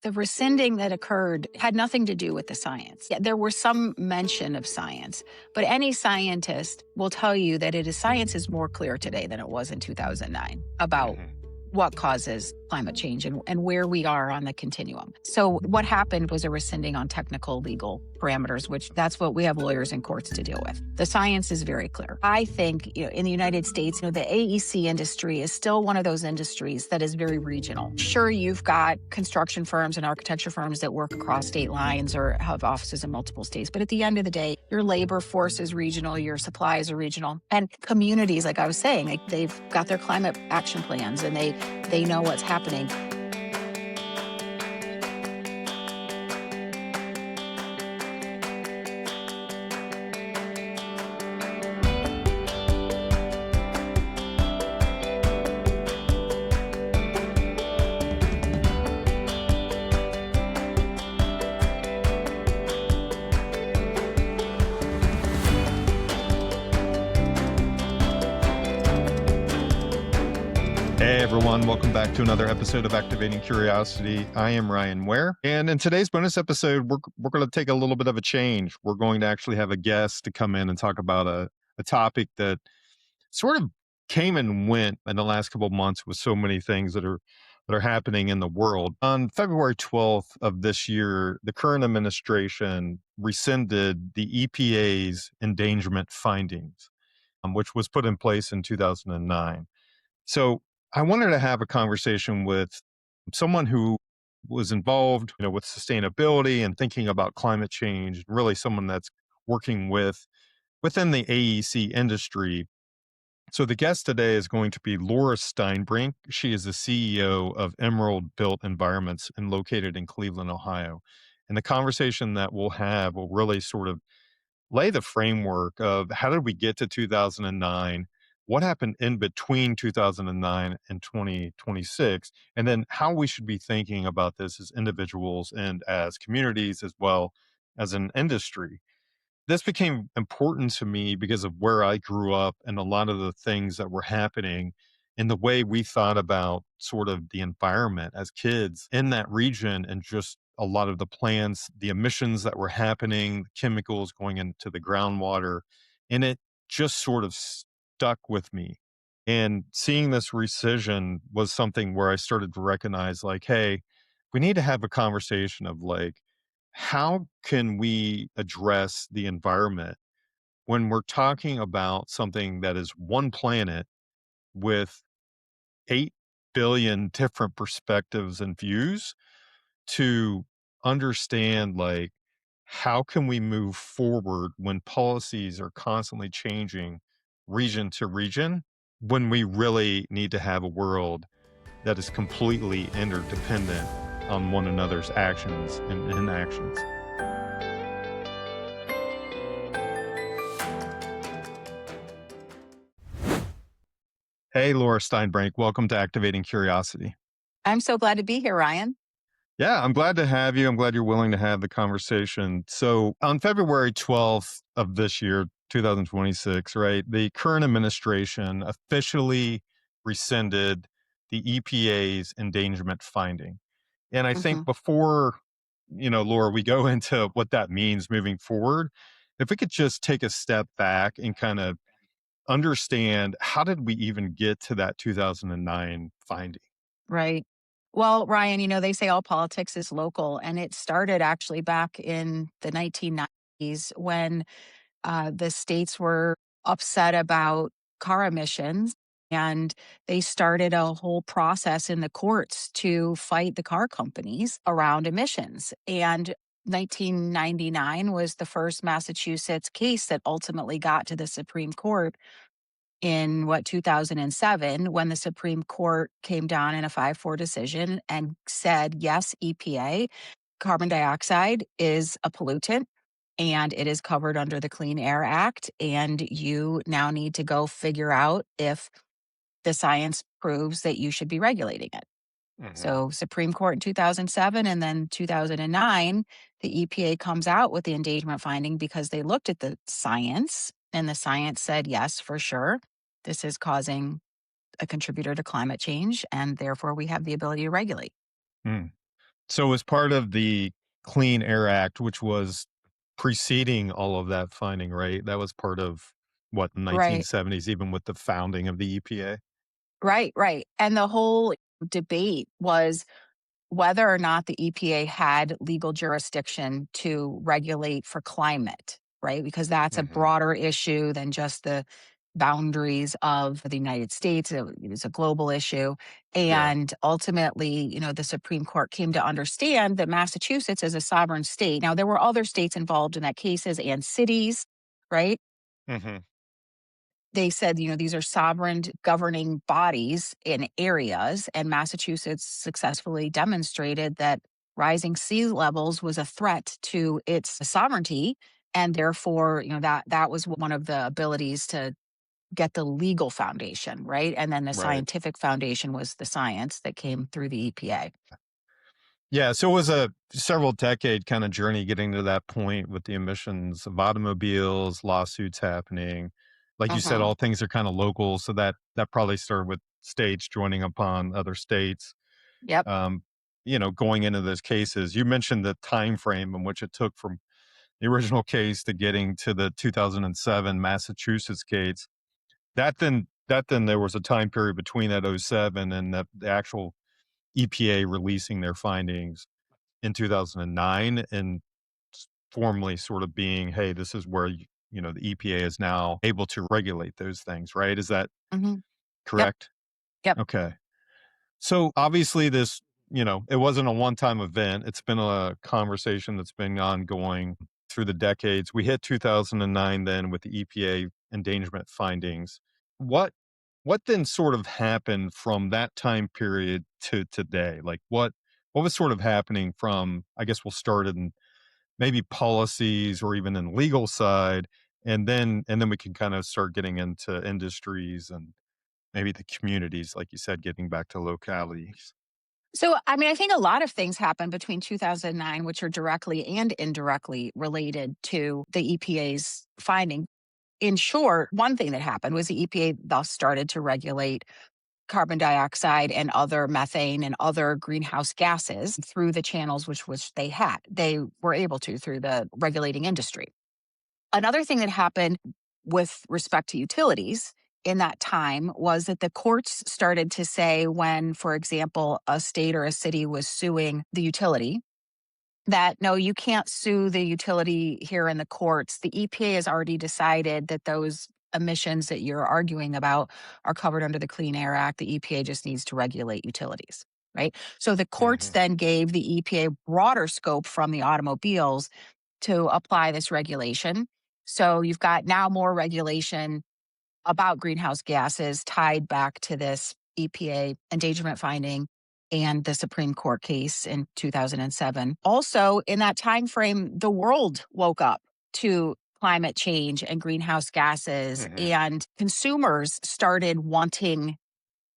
The rescinding that occurred had nothing to do with the science. Yeah, there were some mention of science, but any scientist will tell you that science is more clear today than it was in 2009 about Mhm. what causes climate change and where we are on the continuum. So what happened was a rescinding on technical legal parameters, which that's what we have lawyers and courts to deal with. The science is very clear. I think in the United States, the AEC industry is still one of those industries that is very regional. Sure, you've got construction firms and architecture firms that work across state lines or have offices in multiple states. But at the end of the day, your labor force is regional, your supplies are regional. And communities, like I was saying, they've got their climate action plans and they know what's happening. Hey everyone, welcome back to another episode of Activating Curiosity. I am Ryan Ware, and in today's bonus episode, we're going to take a little bit of a change. We're going to actually have a guest to come in and talk about a topic that sort of came and went in the last couple of months with so many things that are happening in the world. On February 12th of this year, the current administration rescinded the EPA's endangerment findings, which was put in place in 2009. So I wanted to have a conversation with someone who was involved, with sustainability and thinking about climate change, really someone that's working within the AEC industry. So the guest today is going to be Laura Steinbrink. She is the CEO of Emerald Built Environments and located in Cleveland, Ohio. And the conversation that we'll have will really sort of lay the framework of how did we get to 2009, what happened in between 2009 and 2026, and then how we should be thinking about this as individuals and as communities as well as an industry. This became important to me because of where I grew up and a lot of the things that were happening and the way we thought about sort of the environment as kids in that region and just a lot of the plants, the emissions that were happening, chemicals going into the groundwater. And it just sort of stuck with me. And seeing this rescission was something where I started to recognize, like, hey, we need to have a conversation of like, how can we address the environment when we're talking about something that is one planet with 8 billion different perspectives and views to understand like how can we move forward when policies are constantly changing region to region when we really need to have a world that is completely interdependent on one another's actions and inactions. Hey, Laura Steinbrink, welcome to Activating Curiosity. I'm so glad to be here, Ryan. Yeah, I'm glad to have you. I'm glad you're willing to have the conversation. So, on February 12th of this year, 2026, right, the current administration officially rescinded the EPA's endangerment finding. And I think hmm before, Laura, we go into what that means moving forward, if we could just take a step back and kind of understand how did we even get to that 2009 finding? Right. Well, Ryan, they say all politics is local, and it started actually back in the 1990s when the states were upset about car emissions. And they started a whole process in the courts to fight the car companies around emissions. And 1999 was the first Massachusetts case that ultimately got to the Supreme Court in 2007, when the Supreme Court came down in a 5-4 decision and said, yes, EPA, carbon dioxide is a pollutant and it is covered under the Clean Air Act. And you now need to go figure out if the science proves that you should be regulating it. Hmm. So, Supreme Court in 2007 and then 2009, the EPA comes out with the endangerment finding because they looked at the science and the science said, yes, for sure, this is causing a contributor to climate change. And therefore, we have the ability to regulate. So as part of the Clean Air Act, which was preceding all of that finding, right? That was part of what, Right. 1970s, even with the founding of the EPA? Right, right. And the whole debate was whether or not the EPA had legal jurisdiction to regulate for climate, right? Because that's a Mhm. broader issue than just the boundaries of the United States. It was a global issue. Yeah. And ultimately, the Supreme Court came to understand that Massachusetts is a sovereign state. Now, there were other states involved in that cases and cities, right? Mhm. They said, these are sovereign governing bodies in areas, and Massachusetts successfully demonstrated that rising sea levels was a threat to its sovereignty. And therefore, that was one of the abilities to get the legal foundation, right? And then the Right. scientific foundation was the science that came through the EPA. Yeah, so it was a several decade kind of journey getting to that point with the emissions of automobiles, lawsuits happening. Like you said, Uh-huh. all things are kind of local, so that probably started with states joining upon other states. Yep. Um, going into those cases. You mentioned the time frame in which it took from the original case to getting to the 2007 Massachusetts case. That then there was a time period between that '07 and the actual EPA releasing their findings in 2009 and formally sort of being, hey, this is where the EPA is now able to regulate those things, right? Is that Hmm. Yep. correct? Yep. Okay. So obviously this, it wasn't a one-time event. It's been a conversation that's been ongoing through the decades. We hit 2009 then with the EPA endangerment findings. What what then sort of happened from that time period to today? Like what was sort of happening from, I guess we'll start in maybe policies or even in legal side, and then we can kind of start getting into industries and maybe the communities, like you said, getting back to localities. So, I mean, I think a lot of things happened between 2009, which are directly and indirectly related to the EPA's finding. In short, one thing that happened was the EPA thus started to regulate carbon dioxide and other methane and other greenhouse gases through the channels which they had. They were able to through the regulating industry. Another thing that happened with respect to utilities in that time was that the courts started to say when, for example, a state or a city was suing the utility, that no, you can't sue the utility here in the courts. The EPA has already decided that those emissions that you're arguing about are covered under the Clean Air Act. The EPA just needs to regulate utilities, right? So the courts Mhm. then gave the EPA broader scope from the automobiles to apply this regulation. So you've got now more regulation about greenhouse gases tied back to this EPA endangerment finding and the Supreme Court case in 2007. Also, in that time frame, the world woke up to climate change and greenhouse gases, Mhm. and consumers started wanting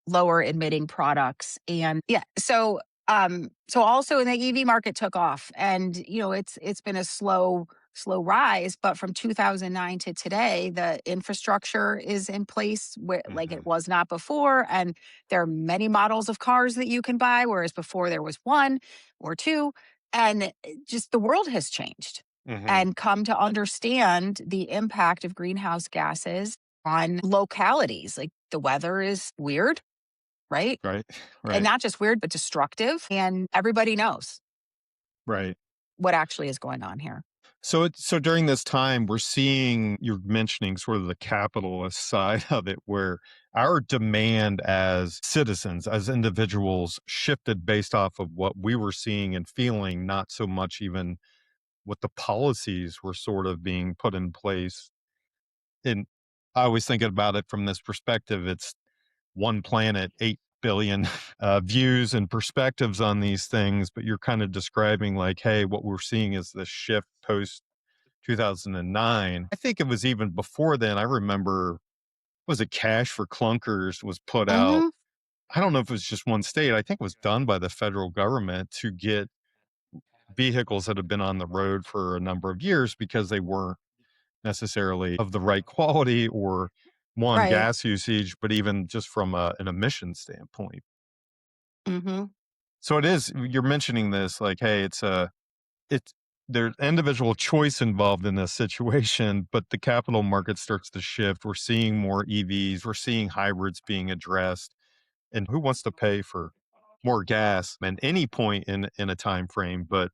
lower emitting products. And yeah, so also in the EV market took off, and it's been a slow rise, but from 2009 to today the infrastructure is in place where like it Mhm. was not before, and there are many models of cars that you can buy, whereas before there was one or two. And just the world has changed Mhm. and come to understand the impact of greenhouse gases on localities. Like the weather is weird, right? Right. And Right. not just weird, but destructive. And everybody knows Right. what actually is going on here. So during this time, we're seeing you're mentioning sort of the capitalist side of it, where our demand as citizens, as individuals, shifted based off of what we were seeing and feeling, not so much even what the policies were sort of being put in place. And I always think about it from this perspective. It's one planet, 8 billion views and perspectives on these things, but you're kind of describing like, hey, what we're seeing is this shift post 2009. I think it was even before then. I remember, was it Cash for Clunkers was put out. Hmm. I don't know if it was just one state. I think it was done by the federal government to get vehicles that have been on the road for a number of years because they weren't necessarily of the right quality or one Right. gas usage, but even just from an emission standpoint. Hmm. So it is, you're mentioning this like, hey, it's there's individual choice involved in this situation, but the capital market starts to shift. We're seeing more EVs, we're seeing hybrids being addressed. And who wants to pay for more gas at any point in a time frame? But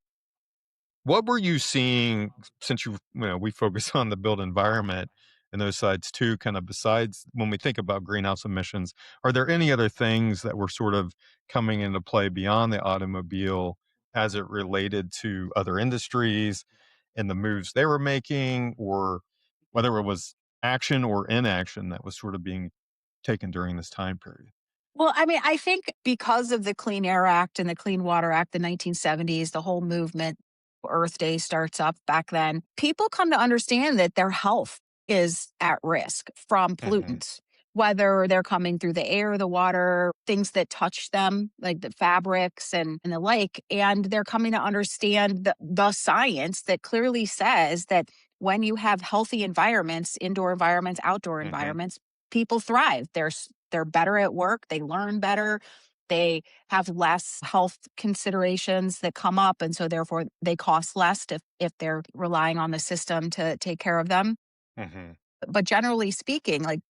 what were you seeing, since we focus on the built environment and those sides too, kind of besides when we think about greenhouse emissions, are there any other things that were sort of coming into play beyond the automobile as it related to other industries and the moves they were making, or whether it was action or inaction that was sort of being taken during this time period? Well, I mean, I think because of the Clean Air Act and the Clean Water Act, the 1970s, the whole movement, Earth Day starts up back then. People come to understand that their health is at risk from Hmm. pollutants, whether they're coming through the air, the water, things that touch them, like the fabrics and the like. And they're coming to understand the science that clearly says that when you have healthy environments, indoor environments, outdoor Hmm. environments, people thrive. They're better at work, they learn better, they have less health considerations that come up, and so therefore they cost less if they're relying on the system to take care of them. Hmm. But generally speaking, like,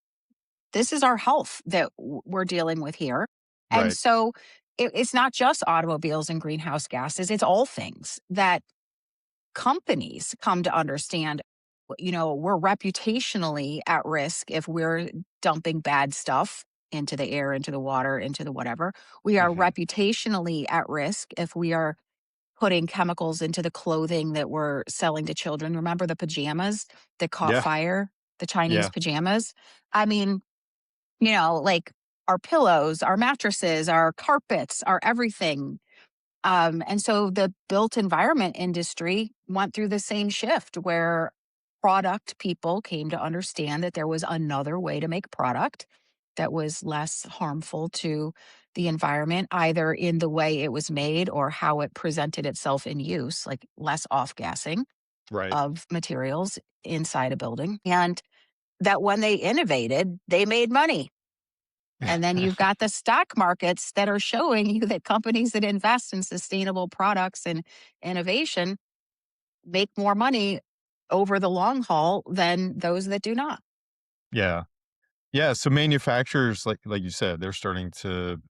this is our health that we're dealing with here. And Right. so it's not just automobiles and greenhouse gases, it's all things that companies come to understand. We're reputationally at risk if we're dumping bad stuff into the air, into the water, into the whatever. We are Hmm. reputationally at risk if we are putting chemicals into the clothing that we're selling to children. Remember the pajamas that caught Yeah. fire, the Chinese Yeah. pajamas? I mean, like, our pillows, our mattresses, our carpets, our everything. And so the built environment industry went through the same shift where product people came to understand that there was another way to make product that was less harmful to the environment, either in the way it was made or how it presented itself in use, like less off gassing Right. of materials inside a building. And that when they innovated, they made money. And then you've got the stock markets that are showing you that companies that invest in sustainable products and innovation make more money over the long haul than those that do not. Yeah. Yeah, so manufacturers, like you said, they're starting to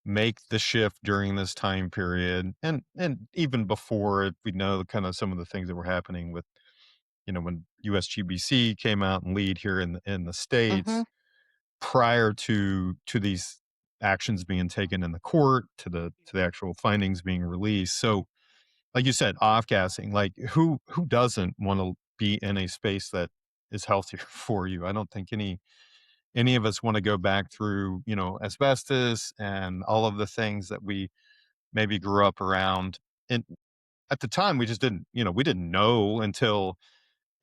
make the shift during this time period, and even before it, we know kind of some of the things that were happening with, when USGBC came out and lead here in the Hmm. States, prior to these actions being taken in the court, to the actual findings being released. So, like you said, off gassing, like who doesn't want to be in a space that is healthier for you? I don't think any of us want to go back through, asbestos and all of the things that we maybe grew up around. And at the time, we just we didn't know until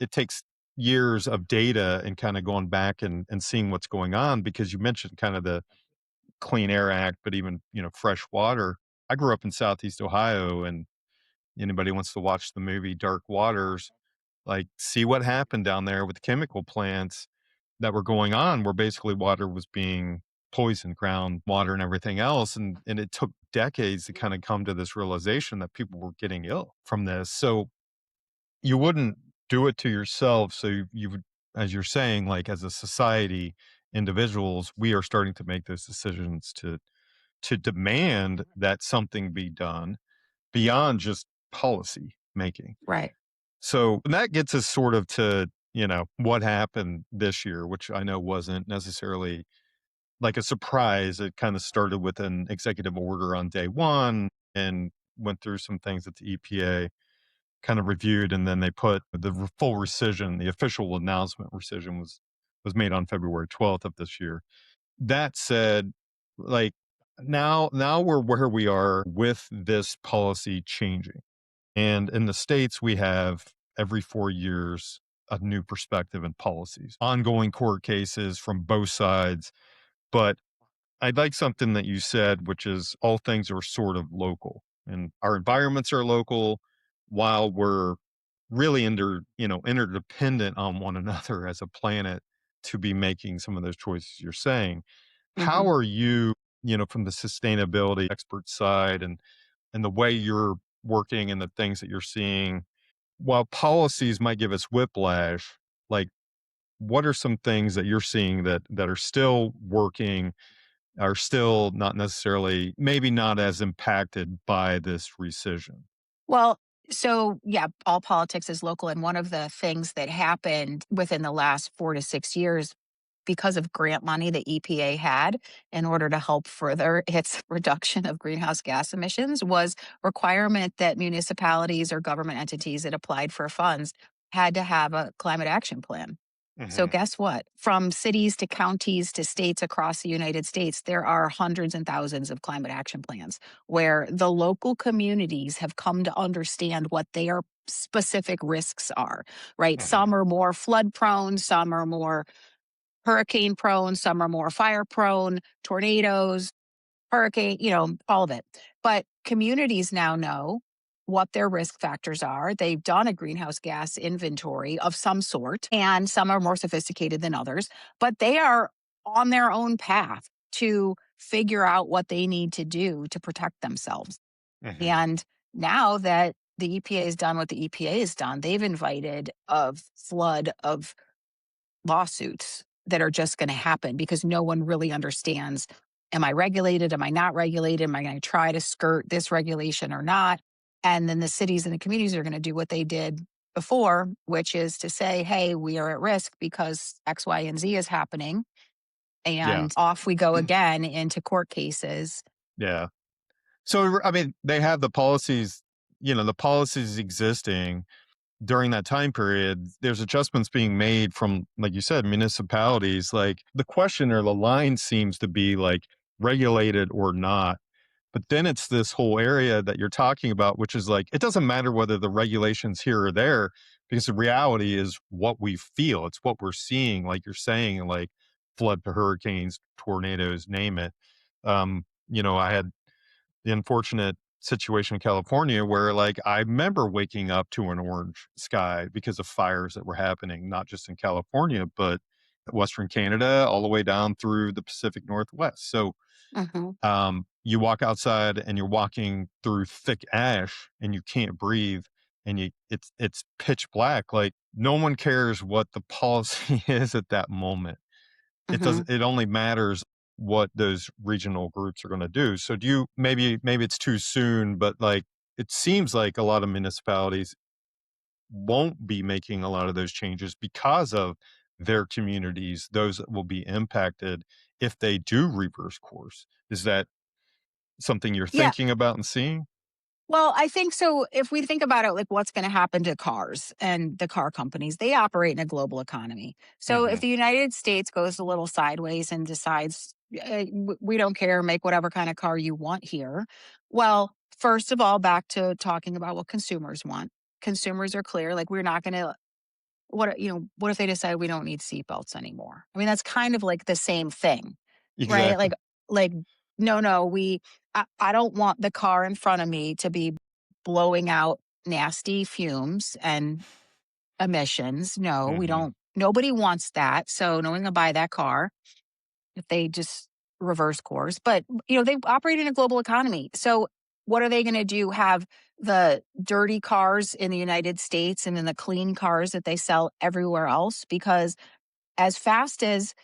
it takes years of data and kind of going back and seeing what's going on, because you mentioned kind of the Clean Air Act, but even, fresh water. I grew up in Southeast Ohio, and anybody wants to watch the movie Dark Waters, like, see what happened down there with the chemical plants that were going on, where basically water was being poisoned, groundwater and everything else, and it took decades to kinda come to this realization that people were getting ill from this. So, you wouldn't do it to yourself, so you would, as you're saying, like, as a society, individuals, we are starting to make those decisions to demand that something be done beyond just policy making. Right. So, and that gets us sort of to, what happened this year, which I know wasn't necessarily like a surprise. It kind of started with an executive order on day one and went through some things that the EPA kind of reviewed, and then they put full rescission. The official announcement rescission was made on February 12th of this year. That said, like, now we're where we are with this policy changing. And in the States, we have every 4 years a new perspective and policies, ongoing court cases from both sides. But I'd like something that you said, which is all things are sort of local and our environments are local, while we're really interdependent on one another as a planet to be making some of those choices you're saying. How Hmm. are you from the sustainability expert side and the way you're working and the things that you're seeing, while policies might give us whiplash, like what are some things that you're seeing that are still working, are still not necessarily maybe not as impacted by this rescission? Well, so yeah, all politics is local. And one of the things that happened within the last 4 to 6 years, because of grant money the EPA had in order to help further its reduction of greenhouse gas emissions, was requirement that municipalities or government entities that applied for funds had to have a climate action plan. So, Mhm, guess what? From cities to counties to states across the United States, there are hundreds and thousands of climate action plans where the local communities have come to understand what their specific risks are, right? mhm, Some are more flood prone, some are more hurricane prone, some are more fire prone, tornadoes, hurricane, all of it. But communities now know what their risk factors are. They've done a greenhouse gas inventory of some sort, and some are more sophisticated than others, but they are on their own path to figure out what they need to do to protect themselves. mhm. And now that the EPA has done what the EPA has done, they've invited a flood of lawsuits that are just going to happen because no one really understands, am I regulated? Am I not regulated? Am I going to try to skirt this regulation or not? And then the cities and the communities are going to do what they did before, which is to say, hey, we are at risk because X, Y, and Z is happening. Yeah, And off we go again into court cases. yeah. So, I mean, they have the policies existing during that time period. There's adjustments being made from, like you said, municipalities. Like the question or the line seems to be like regulated or not. But then it's this whole area that you're talking about, which is like, it doesn't matter whether the regulations here or there, because the reality is what we feel. It's what we're seeing, like you're saying, like flood to hurricanes, tornadoes, name it. I had the unfortunate situation in California where like I remember waking up to an orange sky because of fires that were happening, not just in California, but Western Canada, all the way down through the Pacific Northwest. So Mhm. you walk outside and you're walking through thick ash and you can't breathe and it's pitch black. Like no one cares what the policy is at that moment. Mhm. It only matters what those regional groups are going to do. So do you, maybe it's too soon, but like it seems like a lot of municipalities won't be making a lot of those changes because of their communities, those that will be impacted if they do reverse course. Is that something you're Yeah. thinking about and seeing? Well, I think so. If we think about it, like what's going to happen to cars and the car companies, they operate in a global economy. So if Mhm. the United States goes a little sideways and decides, we don't care, make whatever kind of car you want here. Well, first of all, back to talking about what consumers want. Consumers are clear, like we're not going to, what if they decide we don't need seatbelts anymore? I mean, that's kind of like the same thing, right? Exactly. Like, no, I don't want the car in front of me to be blowing out nasty fumes and emissions. No, we Mhm. don't. Nobody wants that. So no one will buy that car if they just reverse course. But they operate in a global economy. So what are they going to do? Have the dirty cars in the United States and then the clean cars that they sell everywhere else? Because as fast as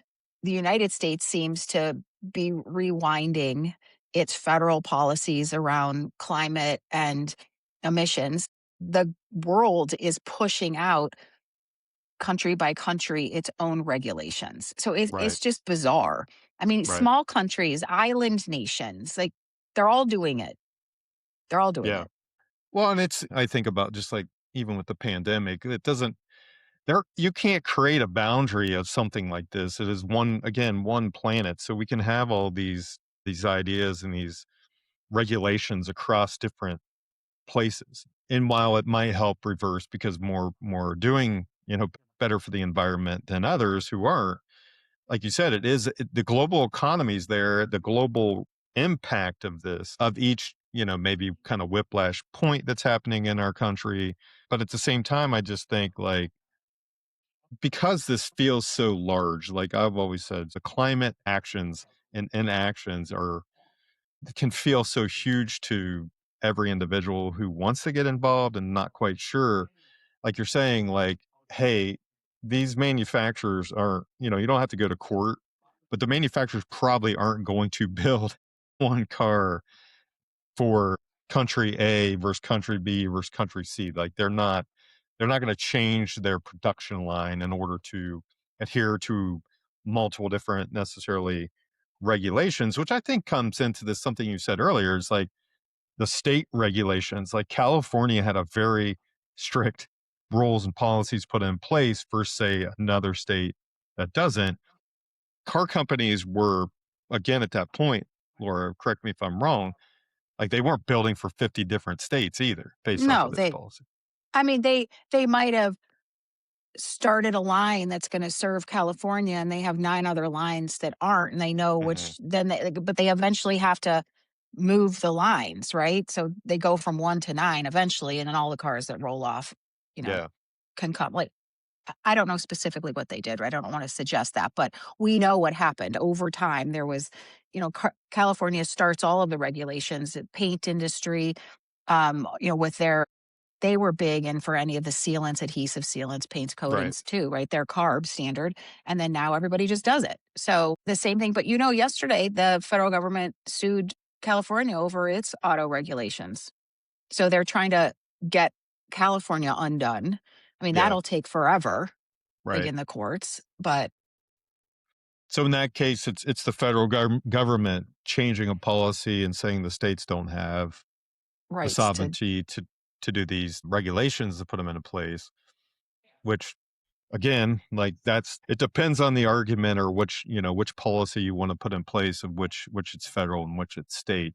the United States seems to be rewinding its federal policies around climate and emissions, the world is pushing out country by country its own regulations. So Right. it's just bizarre. I mean, Right. small countries, island nations, like they're all doing it. They're all doing Yeah. it. Well, and I think about just like even with the pandemic, it doesn't there you can't create a boundary of something like this. It is one planet. So we can have all these ideas and these regulations across different places. And while it might help reverse because more are doing, better for the environment than others who aren't, like you said, the global economy is there, the global impact of this, of each, maybe kind of whiplash point that's happening in our country. But at the same time, I just think like, because this feels so large, like I've always said, the climate actions and inactions are can feel so huge to every individual who wants to get involved and not quite sure. Like you're saying, like, hey, these manufacturers are, you don't have to go to court, but the manufacturers probably aren't going to build one car for country A versus country B versus country C. Like they're not going to change their production line in order to adhere to multiple different necessarily regulations, which I think comes into this something you said earlier is like the state regulations. Like California had a very strict rules and policies put in place for, say, another state that doesn't. Car companies were, again, at that point, Laura, correct me if I'm wrong, like they weren't building for 50 different states either based off of No, this policy. I mean, they might have started a line that's gonna serve California, and they have 9 other lines that aren't, and they know Hmm. which then they like, but they eventually have to move the lines, right? So they go from 1 to 9 eventually, and then all the cars that roll off, you know, Yeah. can come like, I don't know specifically what they did, right? I don't wanna suggest that, but we know what happened. Over time, there was, California starts all of the regulations, the paint industry, with their they were big in for any of the sealants, adhesive sealants, paints, Right. coatings too, right? They're carb standard. And then now everybody just does it. So the same thing. But yesterday the federal government sued California over its auto regulations. So they're trying to get California undone. I mean, Yeah. that'll take forever, like Right. in the courts, but So in that case, it's the federal government changing a policy and saying the states don't have the rights to sovereignty to do these regulations to put them into place. Which again, like it depends on the argument or which policy you want to put in place of which it's federal and which it's state.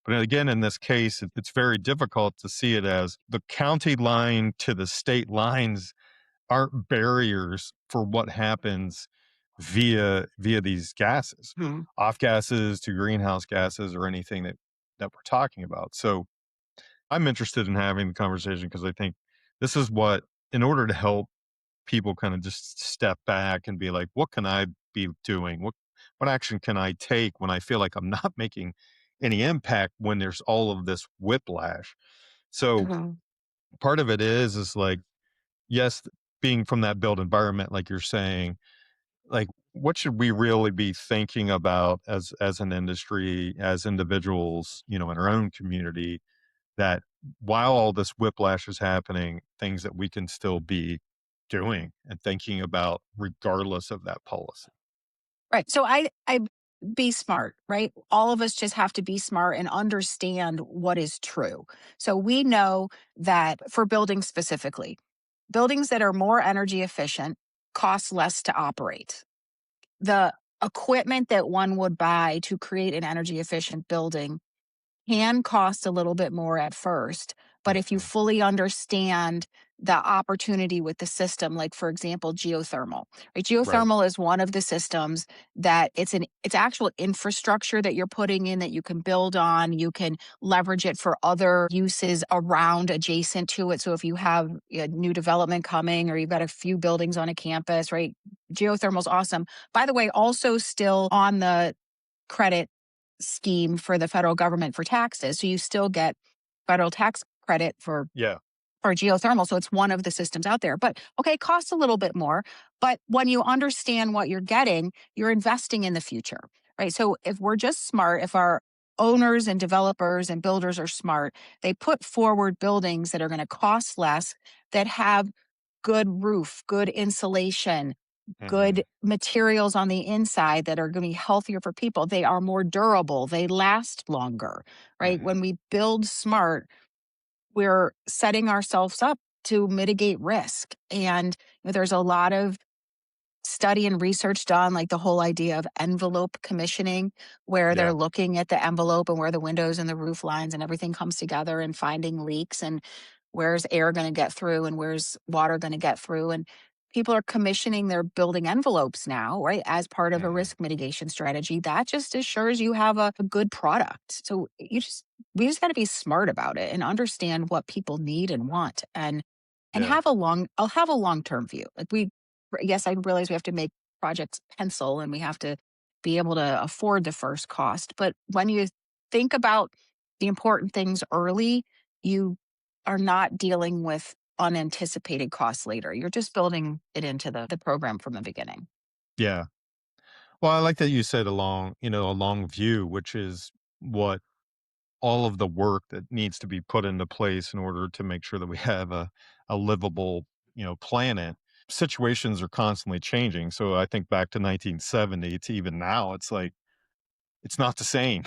But again, in this case, it's very difficult to see it as the county line to the state lines aren't barriers for what happens via these gases, Mhm. off gases to greenhouse gases or anything that we're talking about. So I'm interested in having the conversation because I think this is what, in order to help people kind of just step back and be like, what can I be doing? What action can I take when I feel like I'm not making any impact when there's all of this whiplash? So Mhm. part of it is like, yes, being from that built environment, like you're saying, like what should we really be thinking about as an industry, as individuals, in our own community, that while all this whiplash is happening, things that we can still be doing and thinking about regardless of that policy. Right. So I be smart, right? All of us just have to be smart and understand what is true. So we know that for buildings specifically, buildings that are more energy efficient cost less to operate. The equipment that one would buy to create an energy efficient building can cost a little bit more at first, but if you Mhm. fully understand the opportunity with the system, like for example, geothermal, right? Right. Geothermal is one of the systems that it's actual infrastructure that you're putting in that you can build on. You can leverage it for other uses around adjacent to it. So if you have a new development coming or you've got a few buildings on a campus, right? Geothermal is awesome. By the way, also still on the credit scheme for the federal government for taxes. So you still get federal tax credit Yeah. for geothermal. So it's one of the systems out there. But okay, it costs a little bit more. But when you understand what you're getting, you're investing in the future, right? So if we're just smart, if our owners and developers and builders are smart, they put forward buildings that are going to cost less, that have good roof, good insulation, Hmm. good materials on the inside that are going to be healthier for people. They are more durable, they last longer, right? Hmm. When we build smart, we're setting ourselves up to mitigate risk. And there's a lot of study and research done, like the whole idea of envelope commissioning, where they're Yeah. looking at the envelope and where the windows and the roof lines and everything comes together and finding leaks and where's air going to get through and where's water going to get through. And people are commissioning their building envelopes now, right, as part of a Hmm. risk mitigation strategy. That just assures you have a good product. So we just got to be smart about it and understand what people need and want and Yeah. I'll have a long-term view. Like yes, I realize we have to make projects pencil and we have to be able to afford the first cost. But when you think about the important things early, you are not dealing with unanticipated costs later. You're just building it into the program from the beginning. Yeah. Well, I like that you said a long view, which is what all of the work that needs to be put into place in order to make sure that we have a livable, planet. Situations are constantly changing. So I think back to 1970 to even now, it's like it's not the same.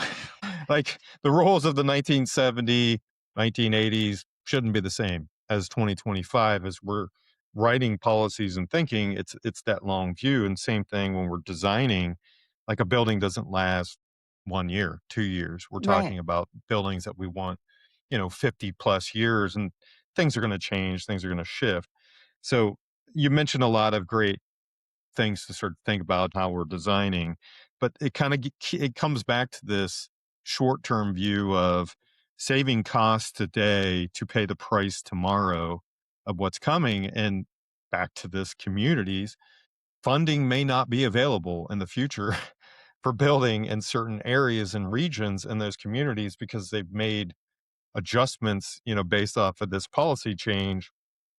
Like the rules of the 1970, 1980s shouldn't be the same as 2025 as we're writing policies and thinking. It's that long view. And same thing when we're designing, like a building doesn't last 1 year, 2 years. We're Right. talking about buildings that we want, 50 plus years, and things are going to change, things are going to shift. So you mentioned a lot of great things to sort of think about how we're designing, but it comes back to this short-term view of saving costs today to pay the price tomorrow of what's coming. And back to this communities, funding may not be available in the future for building in certain areas and regions in those communities because they've made adjustments, based off of this policy change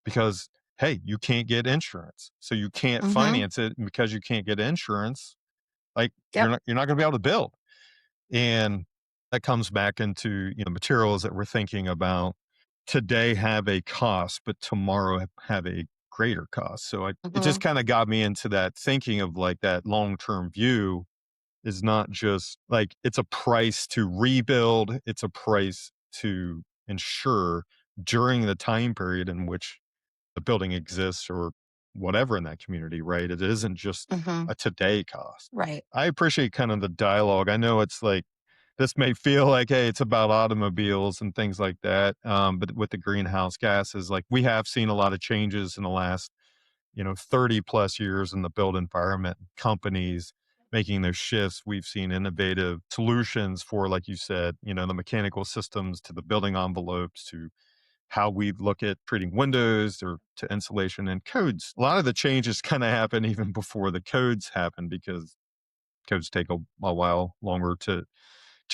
because, hey, you can't get insurance. So you can't Mhm. finance it. And because you can't get insurance, like Yep. you're not going to be able to build. And that comes back into, materials that we're thinking about today have a cost, but tomorrow have a greater cost. So it just Mhm. kind of got me into that thinking of like that long-term view is not just like it's a price to rebuild, it's a price to ensure during the time period in which the building exists or whatever in that community, right? It isn't just Mhm. a today cost. Right. I appreciate kind of the dialogue. I know it's like this may feel like, hey, it's about automobiles and things like that. But with the greenhouse gases, like we have seen a lot of changes in the last 30 plus years in the built environment, companies making those shifts. We've seen innovative solutions for, like you said, the mechanical systems to the building envelopes to how we look at treating windows or to insulation and codes. A lot of the changes kind of happen even before the codes happen because codes take a while longer to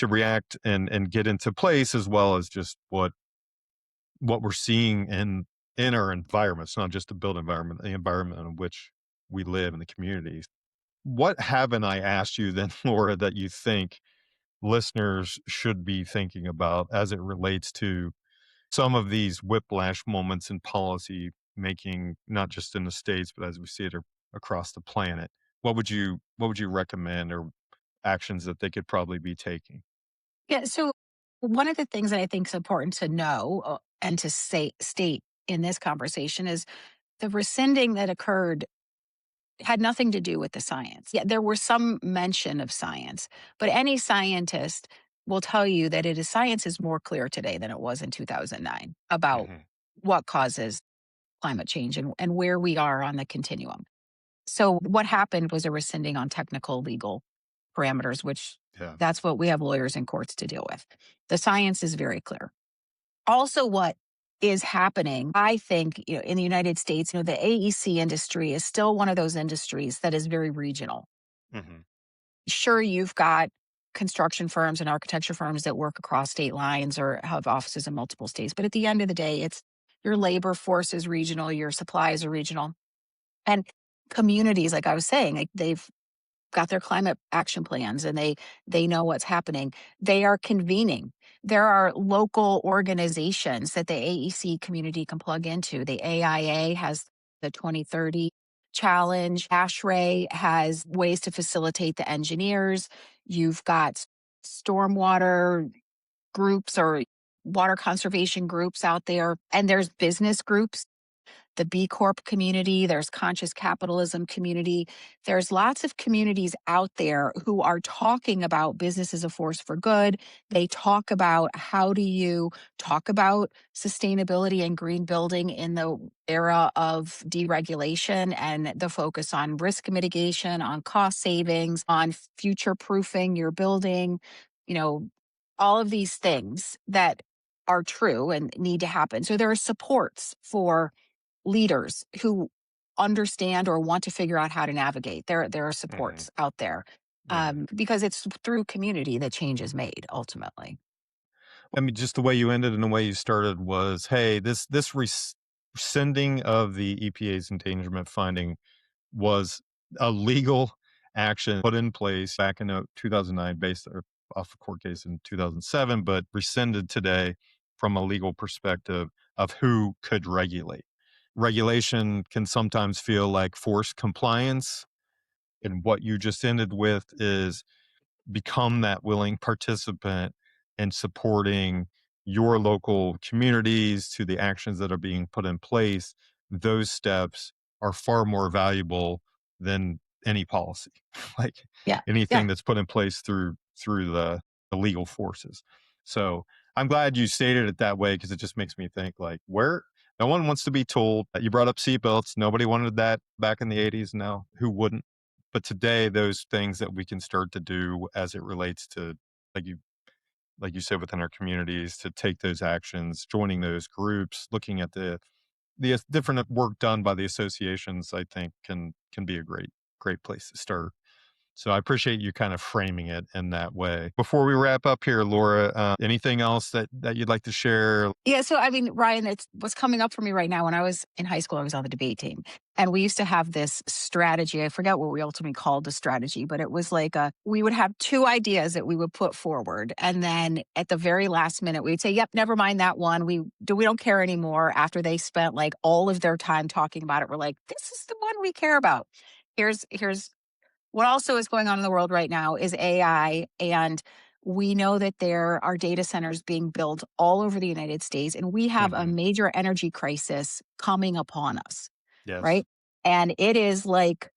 react and get into place as well as just what we're seeing in our environments, not just the built environment, the environment in which we live in the communities. What haven't I asked you then, Laura, that you think listeners should be thinking about as it relates to some of these whiplash moments in policy making, not just in the States, but as we see it across the planet? What would you recommend or actions that they could probably be taking? Yeah. So one of the things that I think is important to know and to say state in this conversation is the rescinding that occurred had nothing to do with the science. Yeah, there was some mention of science, but any scientist will tell you that science is more clear today than it was in 2009 about Mhm. what causes climate change and where we are on the continuum. So what happened was a rescinding on technical legal parameters, which Yeah. that's what we have lawyers and courts to deal with. The science is very clear. Also, what is happening, I think, in the United States, the AEC industry is still one of those industries that is very regional. Mhm. Sure, you've got construction firms and architecture firms that work across state lines or have offices in multiple states, but at the end of the day, it's your labor force is regional, your supplies are regional, and communities, like I was saying, like they've got their climate action plans and they know what's happening. They are convening. There are local organizations that the AEC community can plug into. The AIA has the 2030 challenge. ASHRAE has ways to facilitate the engineers. You've got stormwater groups or water conservation groups out there, and there's business groups, the B Corp community, there's conscious capitalism community. There's lots of communities out there who are talking about business as a force for good. They talk about how do you talk about sustainability and green building in the era of deregulation and the focus on risk mitigation, on cost savings, on future proofing your building, you know, all of these things that are true and need to happen. So there are supports for leaders who understand or want to figure out how to navigate. There are Mhm. supports out there. Yeah. because it's through community that change is made ultimately. I mean, just the way you ended and the way you started was, hey, this rescinding of the EPA's endangerment finding was a legal action put in place back in 2009 based off a court case in 2007, but rescinded today from a legal perspective of who could regulate. Regulation can sometimes feel like forced compliance. And what you just ended with is become that willing participant in supporting your local communities to the actions that are being put in place. Those steps are far more valuable than any policy, like Yeah. anything Yeah. that's put in place through the legal forces. So I'm glad you stated it that way, because it just makes me think, like, where no one wants to be told. You brought up seatbelts. Nobody wanted that back in the 80s. Now, who wouldn't? But today, those things that we can start to do as it relates to, like you like you said, within our communities, to take those actions, joining those groups, looking at the different work done by the associations, I think can be a great place to start. So I appreciate you kind of framing it in that way. Before we wrap up here, Laura, anything else that you'd like to share? Yeah. So, I mean, Ryan, it's what's coming up for me right now. When I was in high school, I was on the debate team, and we used to have this strategy. I forget what we ultimately called the strategy, but it was like we would have two ideas that we would put forward. And then at the very last minute, we'd say, yep, never mind that one. We don't care anymore. After they spent like all of their time talking about it, we're like, this is the one we care about. Here's what also is going on in the world right now is AI, and we know that there are data centers being built all over the United States, and we have a Hmm. major energy crisis coming upon us, Yes. right? And it is like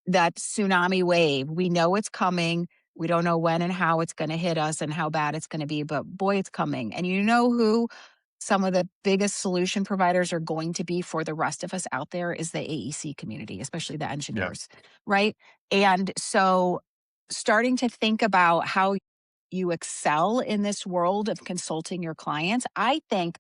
that tsunami wave. We know it's coming. We don't know when and how it's going to hit us and how bad it's going to be, but boy, it's coming. And you know who some of the biggest solution providers are going to be for the rest of us out there is the AEC community, especially the Yeah. engineers, right? And so starting to think about how you excel in this world of consulting your clients, I think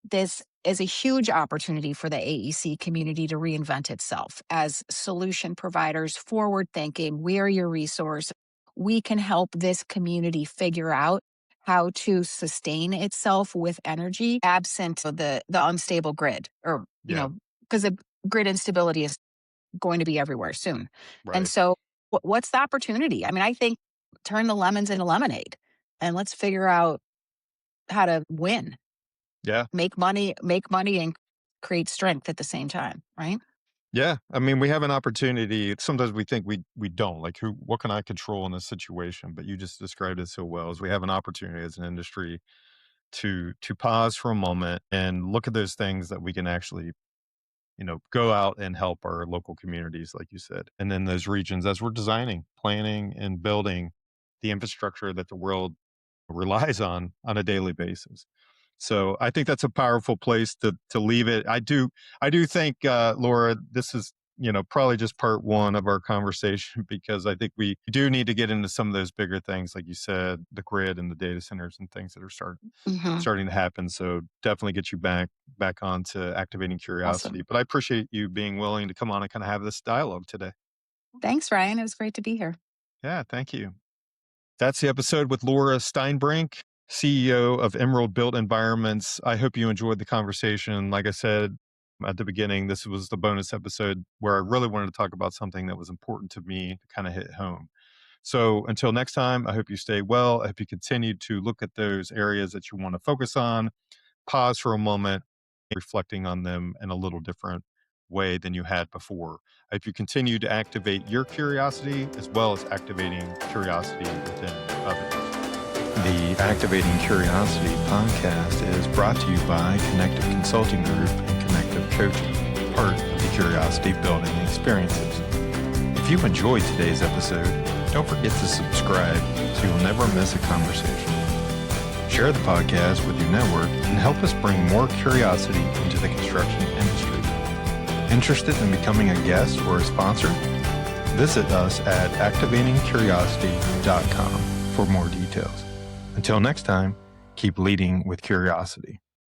this is a huge opportunity for the AEC community to reinvent itself as solution providers, forward thinking. We are your resource. We can help this community figure out how to sustain itself with energy absent the unstable grid, or Yeah. because the grid instability is going to be everywhere soon. And Right. so what's the opportunity? I mean, I think turn the lemons into lemonade, and let's figure out how to win, Yeah. make money and create strength at the same time, right? Yeah, I mean, we have an opportunity. Sometimes we think we don't. Like, what can I control in this situation? But you just described it so well. As we have an opportunity as an industry to pause for a moment and look at those things that we can actually, go out and help our local communities, like you said, and then those regions as we're designing, planning, and building the infrastructure that the world relies on a daily basis. So I think that's a powerful place to leave it. I do think, Laura, this is, probably just part one of our conversation, because I think we do need to get into some of those bigger things, like you said, the grid and the data centers and things that are Hmm. starting to happen. So definitely get you back on to activating curiosity. Awesome. But I appreciate you being willing to come on and kind of have this dialogue today. Thanks, Ryan. It was great to be here. Yeah, thank you. That's the episode with Laura Steinbrink, CEO of Emerald Built Environments. I hope you enjoyed the conversation. Like I said at the beginning, this was the bonus episode where I really wanted to talk about something that was important to me to kind of hit home. So until next time, I hope you stay well. I hope you continue to look at those areas that you want to focus on, pause for a moment, reflecting on them in a little different way than you had before. If you continue to activate your curiosity as well as activating curiosity within others. The Activating Curiosity podcast is brought to you by Connective Consulting Group and Connective Coaching, part of the Curiosity Building Experiences. If you enjoyed today's episode, don't forget to subscribe so you'll never miss a conversation. Share the podcast with your network and help us bring more curiosity into the construction industry. Interested in becoming a guest or a sponsor? Visit us at activatingcuriosity.com for more details. Until next time, keep leading with curiosity.